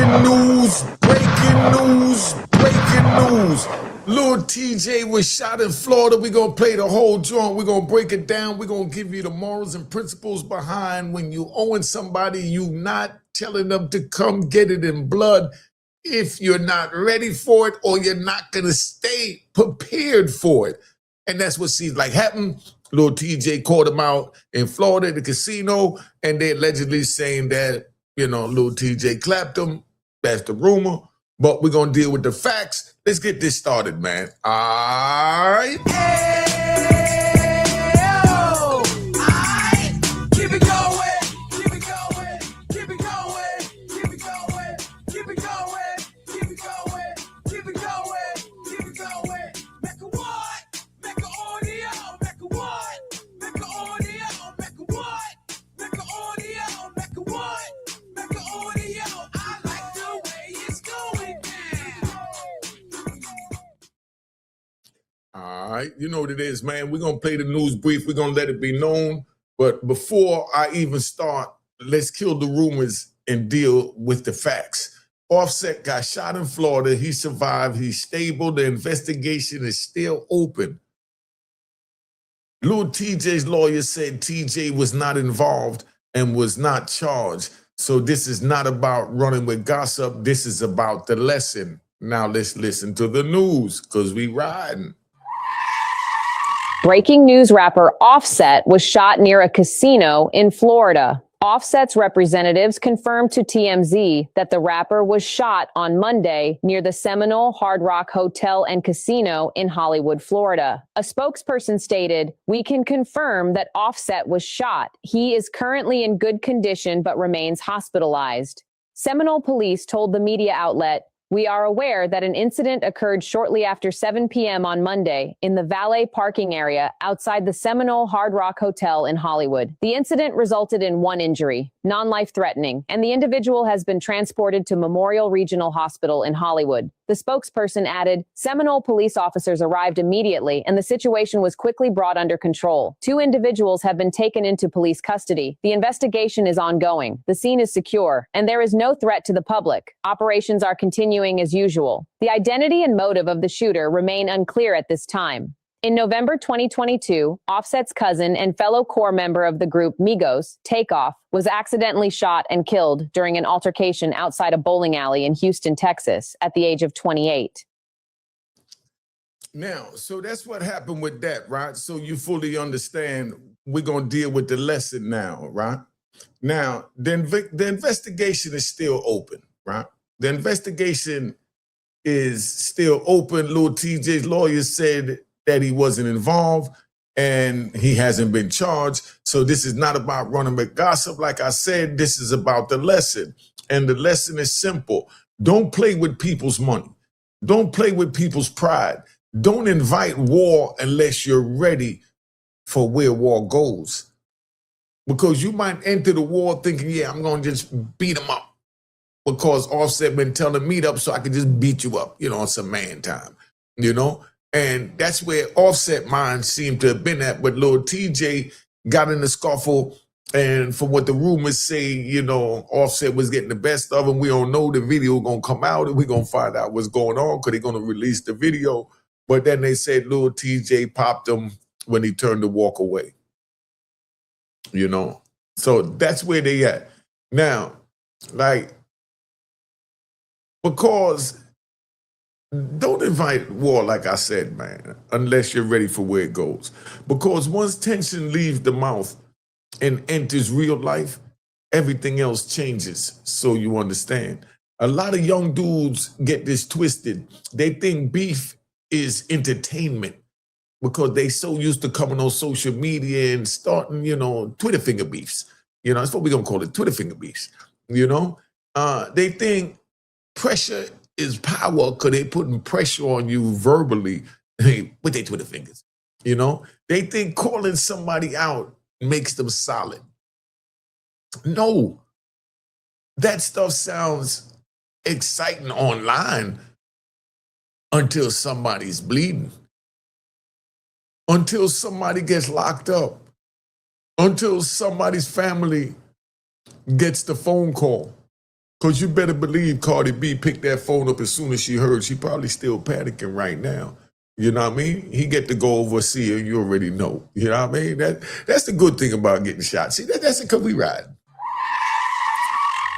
Breaking news, breaking news, breaking news. Lil TJ was shot in Florida. We're going to play the whole joint. We're going to break it down. We're going to give you the morals and principles behind when you owing somebody, you not telling them to come get it in blood if you're not ready for it or you're not going to stay prepared for it. And that's what seems like happened. Lil TJ caught him out in Florida at the casino, and they're allegedly saying that, you know, Lil TJ clapped him. That's the rumor. But we're going to deal with the facts. Let's get this started, man. All right. Keep it going. Keep it going. Keep it going. Keep it going. Keep it going. Keep it going. Keep it going. Keep it going. Mecca what? Mecca audio. Mecca what? Mecca audio. Mecca what? Mecca audio. Mecca what? Mecca audio. I like the way it's going now. All right. You know what it is, man. We're going to play the news brief. We're going to let it be known. But before I even start, let's kill the rumors and deal with the facts. Offset got shot in Florida. He survived. He's stable. The investigation is still open. Lil TJ's lawyer said TJ was not involved and was not charged. So this is not about running with gossip. This is about the lesson. Now let's listen to the news because we riding. Breaking news: rapper Offset was shot near a casino in Florida. Offset's representatives confirmed to TMZ that the rapper was shot on Monday near the Seminole Hard Rock Hotel and Casino in Hollywood, Florida. A spokesperson stated, "We can confirm that Offset was shot. He is currently in good condition but remains hospitalized." Seminole police told the media outlet, "We are aware that an incident occurred shortly after 7 p.m. on Monday in the valet parking area outside the Seminole Hard Rock Hotel in Hollywood. The incident resulted in one injury, non-life-threatening, and the individual has been transported to Memorial Regional Hospital in Hollywood." The spokesperson added, "Seminole police officers arrived immediately and the situation was quickly brought under control. 2 individuals have been taken into police custody. The investigation is ongoing. The scene is secure, and there is no threat to the public. Operations are continuing as usual." The identity and motive of the shooter remain unclear at this time. In November 2022, Offset's cousin and fellow core member of the group Migos, Takeoff, was accidentally shot and killed during an altercation outside a bowling alley in Houston, Texas, at the age of 28. Now, so that's what happened with that, right? So you fully understand we're going to deal with the lesson now, right? Now, the investigation is still open, right? The investigation is still open. Lil TJ's lawyer said that he wasn't involved and he hasn't been charged. So this is not about running with gossip. Like I said, this is about the lesson. And the lesson is simple. Don't play with people's money. Don't play with people's pride. Don't invite war unless you're ready for where war goes. Because you might enter the war thinking, yeah, I'm going to just beat them up. Because Offset been telling them meet up so I can just beat you up, you know, on some man time, you know? And that's where Offset mind seemed to have been at. But Lil TJ got in the scuffle, and from what the rumors say, you know, Offset was getting the best of him. We don't know. The video gonna come out, and we're gonna find out what's going on because they're gonna release the video. But then they said Lil TJ popped him when he turned to walk away. You know, so that's where they at now. Like, because don't invite war, like I said, man, unless you're ready for where it goes. Because once tension leaves the mouth and enters real life, everything else changes, so you understand. A lot of young dudes get this twisted. They think beef is entertainment because they so used to coming on social media and starting, you know, Twitter finger beefs. You know, that's what we're going to call it, Twitter finger beefs. You know, they think pressure is power because they putting pressure on you verbally with their Twitter fingers. You know, they think calling somebody out makes them solid. No, that stuff sounds exciting online until somebody's bleeding, until somebody gets locked up, until somebody's family gets the phone call Because you better believe Cardi B picked that phone up as soon as she heard. She probably still panicking right now. You know what I mean? He get to go over see her, you already know. You know what I mean? That's the good thing about getting shot. See, that's it because we riding.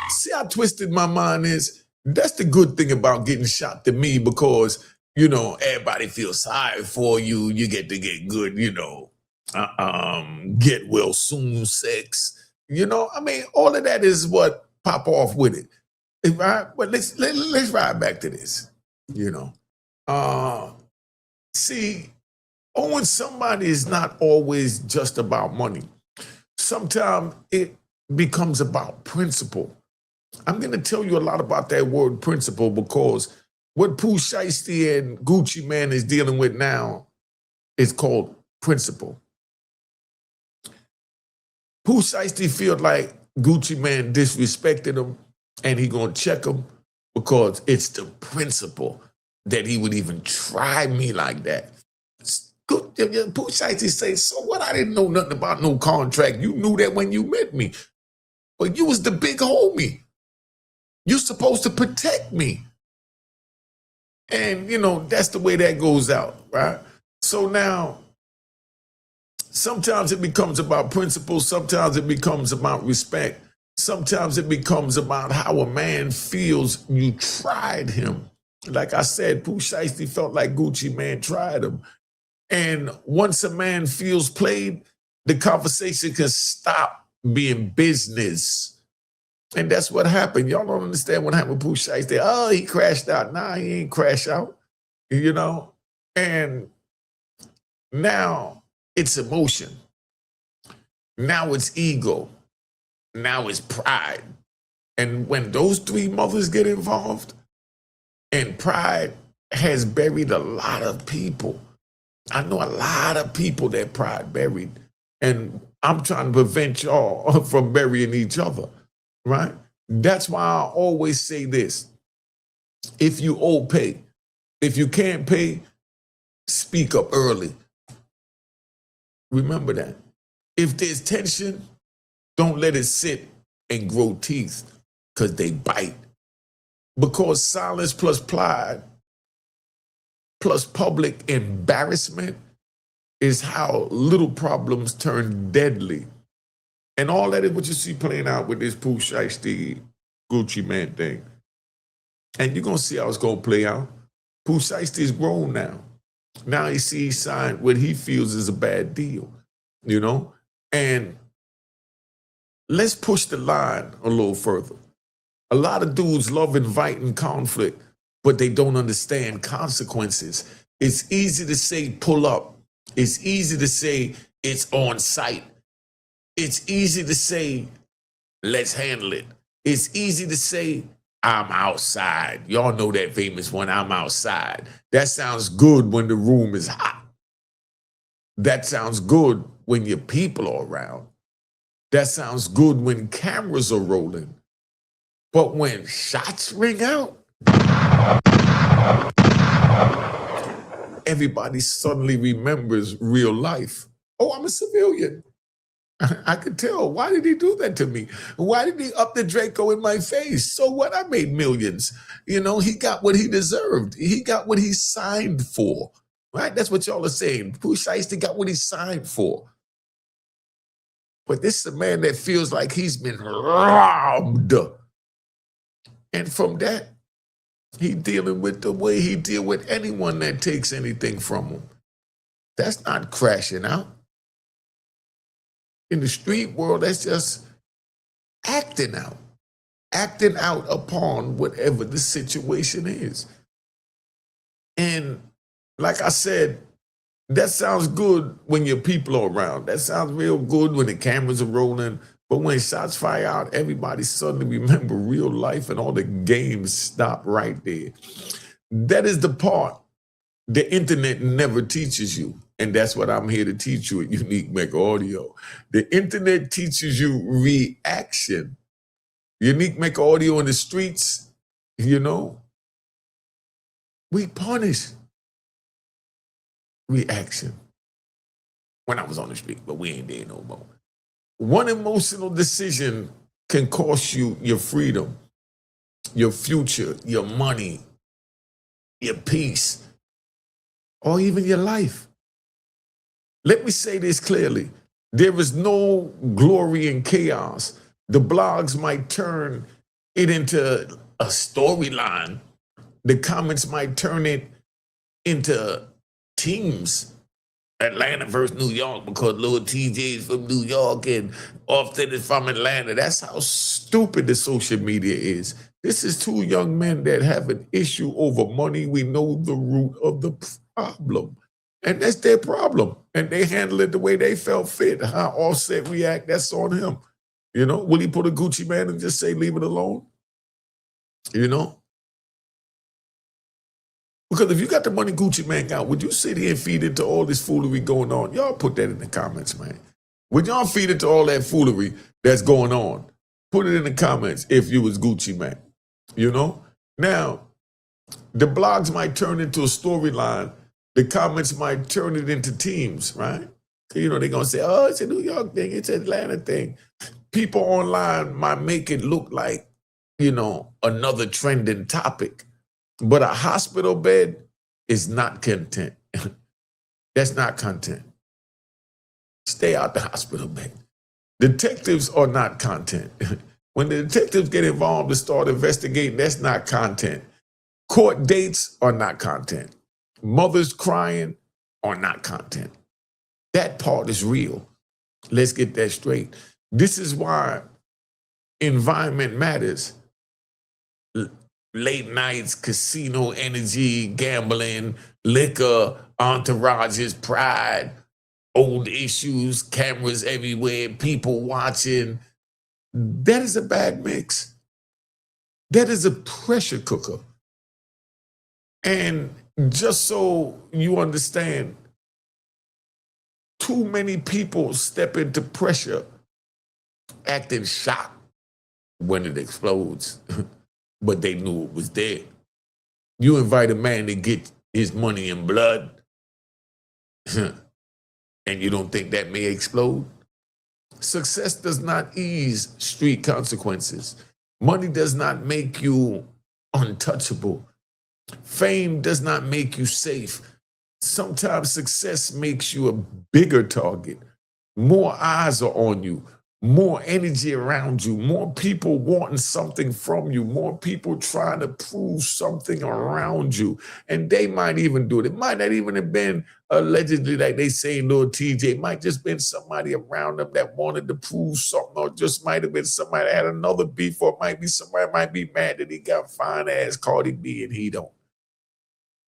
See how twisted my mind is? That's the good thing about getting shot to me because, you know, everybody feels sorry for you. You get to get good, you know, get well soon sex. You know, I mean, all of that is what pop off with it. But let's ride back to this, you know. See, owing somebody is not always just about money. Sometimes it becomes about principle. I'm going to tell you a lot about that word principle because what Pooh Shiesty and Gucci Man is dealing with now is called principle. Pooh Shiesty feel like Gucci Man disrespected him and he going to check him because it's the principle that he would even try me like that. Pooh Shiesty say, so what? I didn't know nothing about no contract. You knew that when you met me. But you was the big homie. You're supposed to protect me. And, you know, that's the way that goes out, right? So now, sometimes it becomes about principles. Sometimes it becomes about respect. Sometimes it becomes about how a man feels you tried him. Like I said, Pooh Shiesty felt like Gucci Man tried him. And once a man feels played, the conversation can stop being business. And that's what happened. Y'all don't understand what happened with Pooh Shiesty. Oh, he crashed out. Nah, he ain't crash out, you know? And now it's emotion. Now it's ego. Now it's pride. And when those three mothers get involved, and pride has buried a lot of people. I know a lot of people that pride buried. And I'm trying to prevent y'all from burying each other. Right? That's why I always say this. If you owe, pay. If you can't pay, speak up early. Remember that. If there's tension, don't let it sit and grow teeth because they bite. Because silence plus pride plus public embarrassment is how little problems turn deadly. And all that is what you see playing out with this Pooh Shiesty Gucci Man thing. And you're going to see how it's going to play out. Pooh Shiesty is grown now. Now he sees signed what he feels is a bad deal, you know? And let's push the line a little further. A lot of dudes love inviting conflict, but they don't understand consequences. It's easy to say pull up. It's easy to say it's on site. It's easy to say, let's handle it. It's easy to say, I'm outside. Y'all know that famous one, I'm outside. That sounds good when the room is hot. That sounds good when your people are around. That sounds good when cameras are rolling. But when shots ring out, everybody suddenly remembers real life. Oh, I'm a civilian. I could tell. Why did he do that to me? Why did he up the Draco in my face? So what? I made millions. You know, he got what he deserved. He got what he signed for. Right? That's what y'all are saying. Pooh Shiesty got what he signed for. But this is a man that feels like he's been robbed. And from that, he dealing with the way he deal with anyone that takes anything from him. That's not crashing out. In the street world, that's just acting out upon whatever the situation is. And like I said, that sounds good when your people are around. That sounds real good when the cameras are rolling. But when shots fire out, everybody suddenly remember real life and all the games stop right there. That is the part the internet never teaches you. And that's what I'm here to teach you at Unique Mecca Audio. The internet teaches you reaction. Unique Mecca Audio in the streets, you know, we punish reaction. When I was on the street, but we ain't there no more. One emotional decision can cost you your freedom. your future, your money, your peace, or even your life. Let me say this clearly. There is no glory in chaos. The blogs might turn it into a storyline. The comments might turn it into teams. Atlanta versus New York because Lil TJ is from New York and Offset is from Atlanta. That's how stupid the social media is. This is two young men that have an issue over money. We know the root of the problem. And that's their problem. And they handle it the way they felt fit. How Offset react, that's on him. You know, will he put a Gucci man and just say, leave it alone? You know? Because if you got the money Gucci man got, would you sit here and feed into all this foolery going on? Y'all put that in the comments, man. Would y'all feed into all that foolery that's going on? Put it in the comments if you was Gucci man. You know? Now, the blogs might turn into a storyline. The comments might turn it into teams, right? You know, they're going to say, oh, it's a New York thing. It's an Atlanta thing. People online might make it look like, you know, another trending topic. But a hospital bed is not content. That's not content. Stay out the hospital bed. Detectives are not content. When the detectives get involved to start investigating, that's not content. Court dates are not content. Mothers crying are not content. That part is real. Let's get that straight. This is why environment matters. Late nights, casino energy, gambling, liquor, entourages, pride, old issues, cameras everywhere, people watching. That is a bad mix. That is a pressure cooker. And just so you understand, too many people step into pressure acting shocked when it explodes. But they knew it was there. You invite a man to get his money in blood, and you don't think that may explode? Success does not ease street consequences. Money does not make you untouchable. Fame does not make you safe. Sometimes success makes you a bigger target. More eyes are on you. More energy around you, more people wanting something from you, more people trying to prove something around you. And they might even do it. It might not even have been allegedly, like they say, Lil TJ. It might just been somebody around them that wanted to prove something, or just might have been somebody that had another beef, or it might be somebody might be mad that he got fine ass Cardi B and he don't.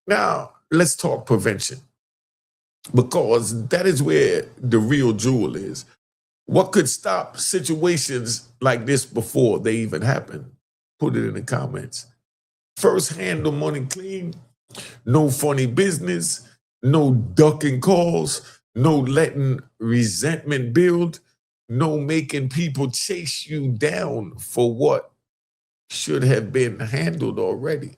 Now, let's talk prevention, because that is where the real jewel is. What could stop situations like this before they even happen? Put it in the comments. First, handle money clean. No funny business. No ducking calls. No letting resentment build. No making people chase you down for what should have been handled already.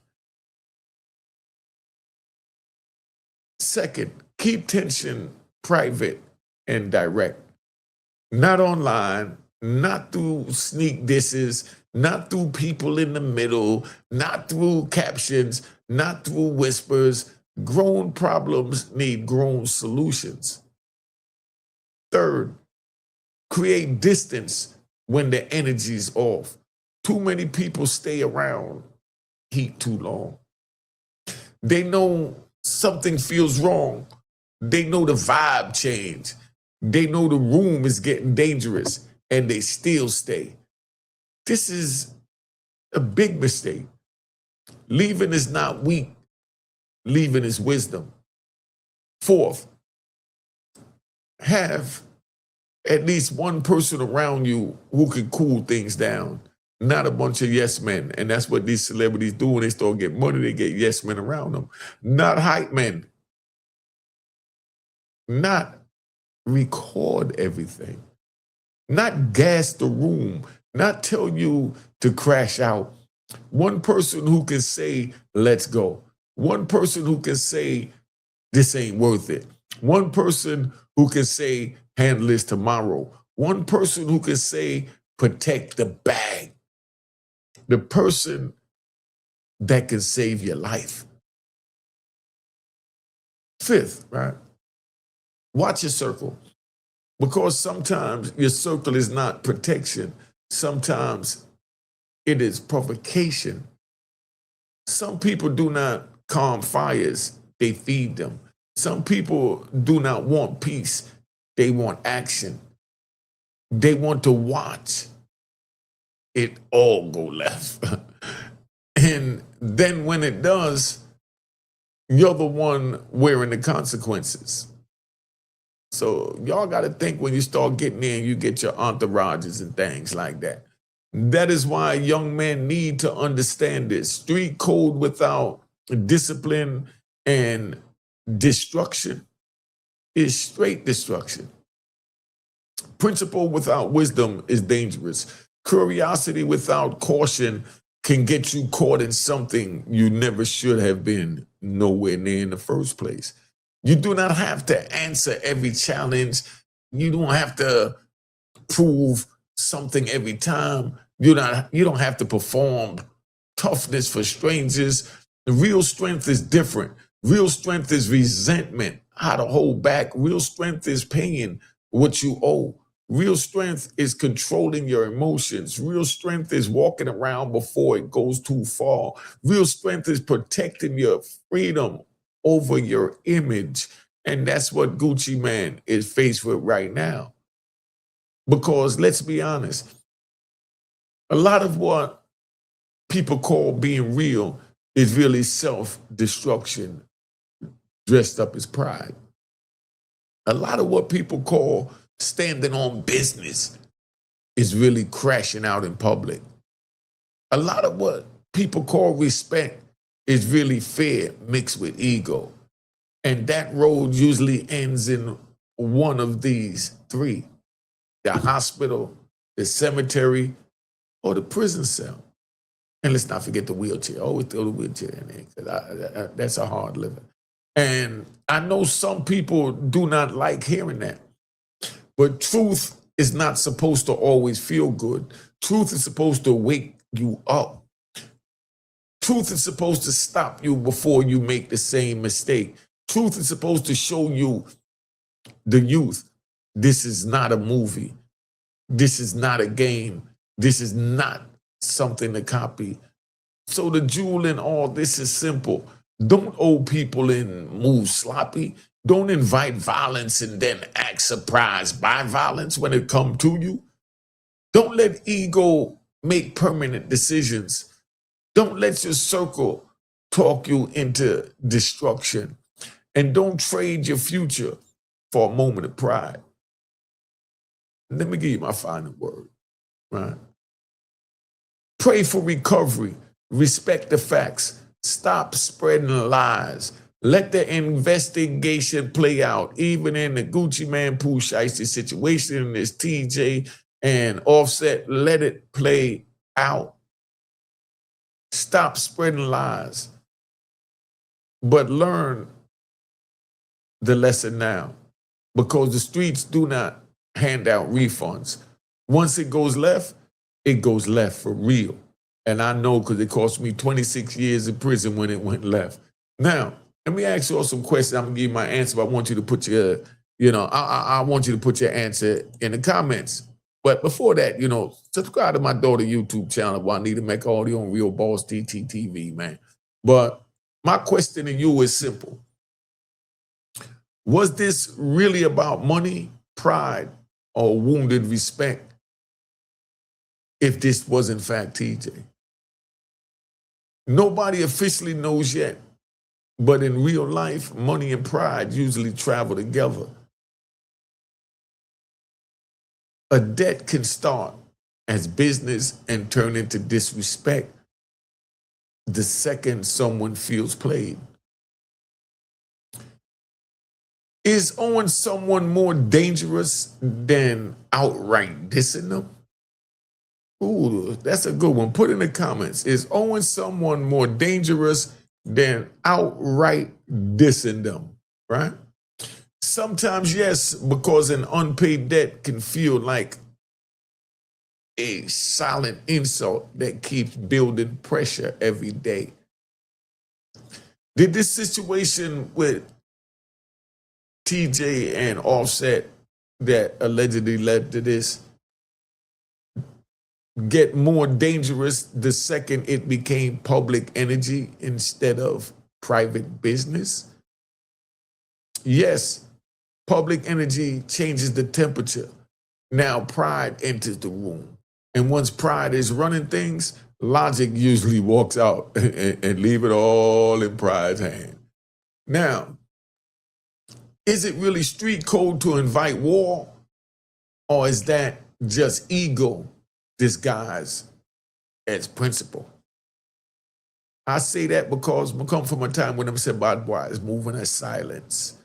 Second, keep tension private and direct. Not online, not through sneak disses, not through people in the middle, not through captions, not through whispers. Grown problems need grown solutions. Third, create distance when the energy's off. Too many people stay around heat too long. They know something feels wrong. They know the vibe change. They know the room is getting dangerous, and they still stay. This is a big mistake. Leaving is not weak. Leaving is wisdom. Fourth, have at least one person around you who can cool things down, not a bunch of yes men. And that's what these celebrities do when they start getting money. They get yes men around them. Not hype men. Not record everything, not gas the room, not tell you to crash out. One person who can say, let's go. One person who can say, this ain't worth it. One person who can say, handle this tomorrow. One person who can say, protect the bag. The person that can save your life. Fifth, right? Watch your circle. Because sometimes your circle is not protection. Sometimes it is provocation. Some people do not calm fires, they feed them. Some people do not want peace, they want action. They want to watch it all go left. And then when it does, you're the one wearing the consequences. So y'all got to think when you start getting in, you get your entourages and things like that. That is why young men need to understand this. Street code without discipline and destruction is straight destruction. Principle without wisdom is dangerous. Curiosity without caution can get you caught in something you never should have been nowhere near in the first place. You do not have to answer every challenge. You don't have to prove something every time. You don't have to perform toughness for strangers. The real strength is different. Real strength is resentment, how to hold back. Real strength is paying what you owe. Real strength is controlling your emotions. Real strength is walking around before it goes too far. Real strength is protecting your freedom over your image. And that's what Gucci Man is faced with right now. Because let's be honest, a lot of what people call being real is really self-destruction dressed up as pride. A lot of what people call standing on business is really crashing out in public. A lot of what people call respect is really fear mixed with ego. And that road usually ends in one of these three: the hospital, the cemetery, or the prison cell. And let's not forget the wheelchair. Always throw the wheelchair in there, because that's a hard living. And I know some people do not like hearing that. But truth is not supposed to always feel good. Truth is supposed to wake you up. Truth is supposed to stop you before you make the same mistake. Truth is supposed to show you, the youth, this is not a movie. This is not a game. This is not something to copy. So the jewel in all this is simple. Don't owe people and move sloppy. Don't invite violence and then act surprised by violence when it comes to you. Don't let ego make permanent decisions. Don't let your circle talk you into destruction. And don't trade your future for a moment of pride. Let me give you my final word, right? Pray for recovery. Respect the facts. Stop spreading lies. Let the investigation play out. Even in the Gucci Man Pooh Shiesty situation, this TJ and Offset, let it play out. Stop spreading lies. But learn the lesson now, because the streets do not hand out refunds. Once it goes left for real. And I know, because it cost me 26 years in prison when it went left. Now, let me ask you all some questions. I'm gonna give you my answer, but I want you to put your, I want you to put your answer in the comments. But before that, subscribe to my daughter YouTube channel, Unique Mecca Audio on Real Boss DTTV, man. But my question to you is simple. Was this really about money, pride, or wounded respect? If this was in fact TJ. Nobody officially knows yet, but in real life, money and pride usually travel together. A debt can start as business and turn into disrespect the second someone feels played. Is owing someone more dangerous than outright dissing them? Ooh, that's a good one. Put in the comments. Is owing someone more dangerous than outright dissing them, right? Sometimes, yes, because an unpaid debt can feel like a silent insult that keeps building pressure every day. Did this situation with TJ and Offset that allegedly led to this get more dangerous the second it became public energy instead of private business? Yes, public energy changes the temperature. Now pride enters the room. And once pride is running things, logic usually walks out and leave it all in pride's hand. Now, is it really street code to invite war? Or is that just ego disguised as principle? I say that because I come from a time when I'm saying bad boys moving in silence.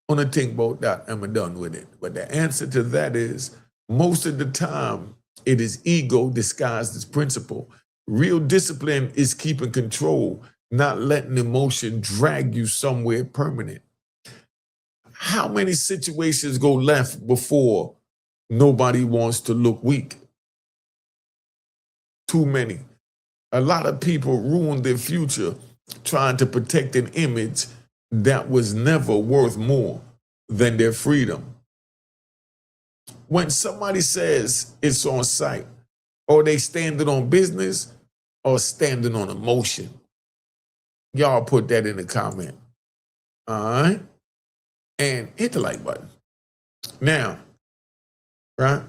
On a think about that, I'm done with it. But the answer to that is, most of the time, it is ego disguised as principle. Real discipline is keeping control, not letting emotion drag you somewhere permanent. How many situations go left before nobody wants to look weak? Too many. A lot of people ruin their future trying to protect an image that was never worth more than their freedom. When somebody says it's on sight, or they standing on business or standing on emotion, y'all put that in the comment. All right? And hit the like button. Now, right?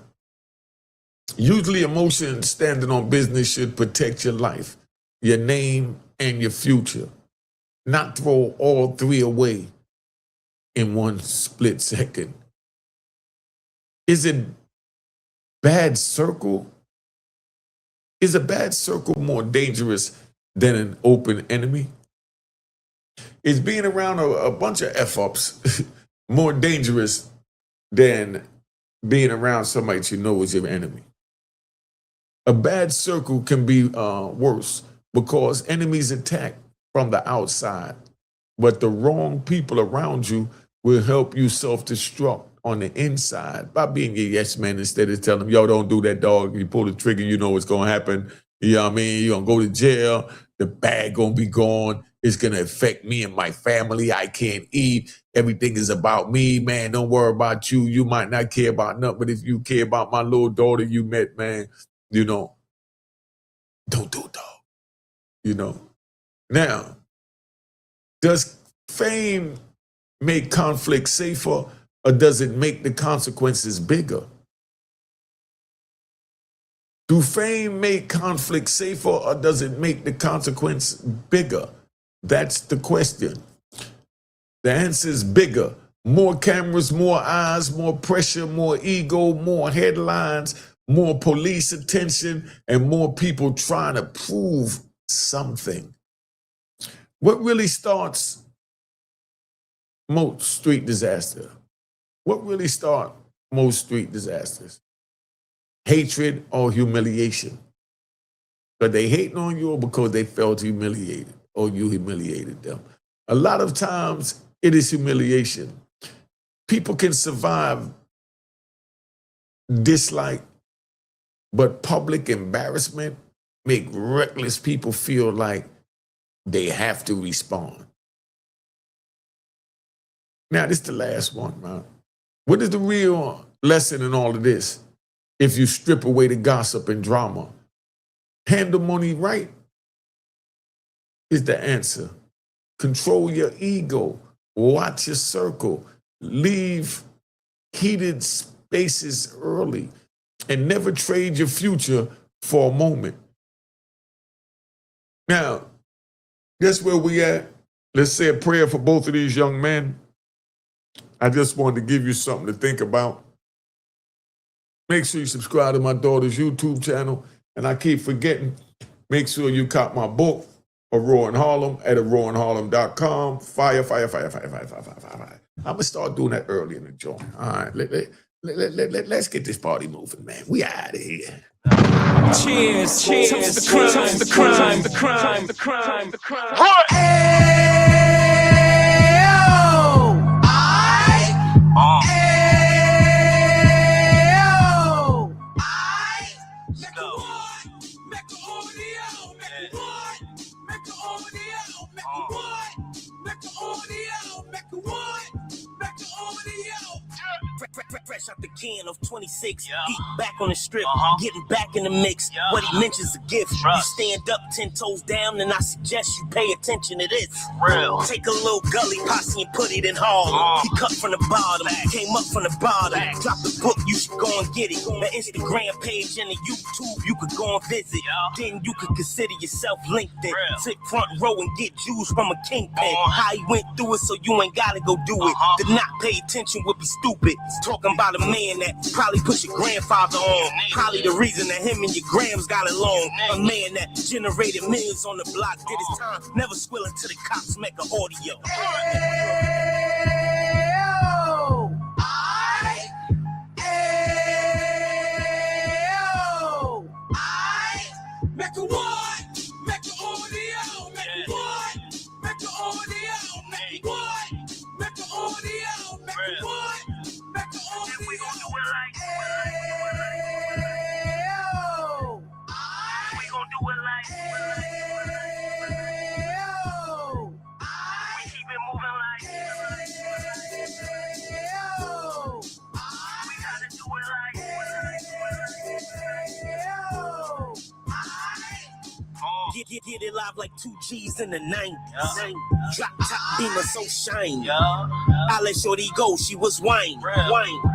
Usually emotion standing on business should protect your life, your name, and your future. Not throw all three away in one split second. Is it bad circle? Is a bad circle more dangerous than an open enemy? Is being around a bunch of F-ups more dangerous than being around somebody that you know is your enemy? A bad circle can be worse because enemies attack from the outside, but the wrong people around you will help you self-destruct on the inside by being your yes man instead of telling them, yo, don't do that, dog. You pull the trigger, you know what's going to happen. You know what I mean? You're going to go to jail. The bag going to be gone. It's going to affect me and my family. I can't eat. Everything is about me, man. Don't worry about you. You might not care about nothing, but if you care about my little daughter you met, man, you know, don't do it, dog. You know. Now, does fame make conflict safer, or does it make the consequences bigger? Do fame make conflict safer, or does it make the consequence bigger? That's the question. The answer is bigger. More cameras, more eyes, more pressure, more ego, more headlines, more police attention, and more people trying to prove something. What really starts most street disaster? What really starts most street disasters? Hatred or humiliation? But they hating on you or because they felt humiliated or you humiliated them? A lot of times it is humiliation. People can survive dislike, but public embarrassment make reckless people feel like they have to respond. Now, this is the last one, man. What is the real lesson in all of this? If you strip away the gossip and drama, handle money right is the answer. Control your ego, watch your circle, leave heated spaces early, and never trade your future for a moment. Now, guess where we at? Let's say a prayer for both of these young men. I just wanted to give you something to think about. Make sure you subscribe to my daughter's YouTube channel. And I keep forgetting, make sure you cop my book, A Roar in Harlem, at roarinharlem.com. Fire. I'm going to start doing that early in the joint. All right, let's get this party moving, man. We out of here. Cheers, cheers, the crime. the can of 26. He back on the strip, getting back in the mix. What he mentions a gift. You stand up 10 toes down, and I suggest you pay attention to this. Take a little gully posse and put it in Harlem. He cut from the bottom, came up from the bottom. Drop the book, you should go and get it. The Instagram page and the YouTube, you could go and visit. Then you could consider yourself LinkedIn. Sit front row and get Jews from a kingpin. How he went through it, so you ain't gotta go do it. To not pay attention would be stupid. Talking about a man that probably put your grandfather on. Probably the reason that him and your grams got along. A man that generated millions on the block, did his time, never squilling to the cops make an audio. Mecca what? Mecca audio. Mecca what? Mecca audio. Mecca what? Mecca audio. Mecca what? Mecca audio. We gon' do it like. We gon' do it like. We keep it moving like. We gotta do it like. Get it live like 2 G's in the 90s. Drop top beamer so shiny. I let shorty go, she was wine.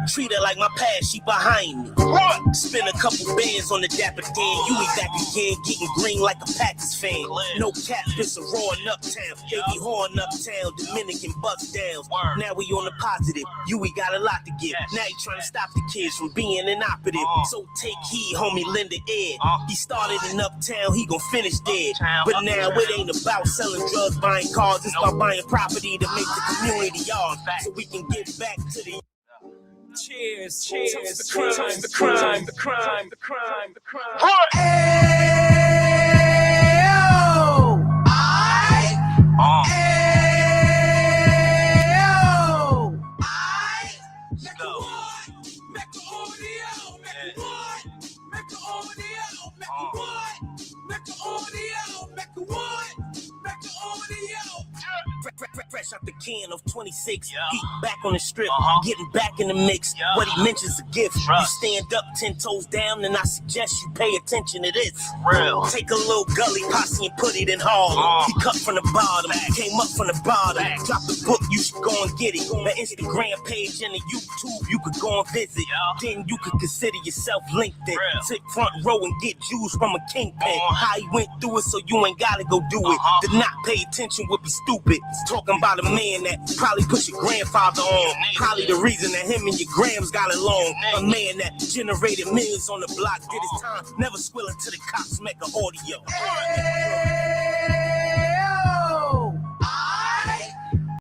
Treat her like my past, she behind me. Spin a couple bands on the dapper Dan. You ain't back again, getting green like a Packers fan. No cap, this a roaring uptown. Baby horn uptown, Dominican bust downs. Now we on the positive, you ain't got a lot to give. Now you trying to stop the kids from being inoperative. So take heed, homie, lend a ear. He started in uptown, he gon' finish dead. But now it ain't about selling drugs, buying cars. It's about buying property to make the community ours, so we can get back to the. Cheers, cheers, the crime, the crime, the crime, the crime, the crime. Fresh out the can of 26. He back on the strip, getting back in the mix. What he mentions a gift. You stand up 10 toes down, and I suggest you pay attention to this. Take a little gully posse and put it in Harlem. He cut from the bottom, came up from the bottom. Drop the book, you should go and get it. The Instagram page and the YouTube, you could go and visit. Then you could consider yourself LinkedIn. Sit front row and get Jews from a kingpin. How he went through it, so you ain't gotta go do it. To not pay attention would be stupid. Talking about a man that probably put your grandfather on. Probably the reason that him and your grams got along. A man that generated millions on the block, did his time, never squilling to the cops make an audio.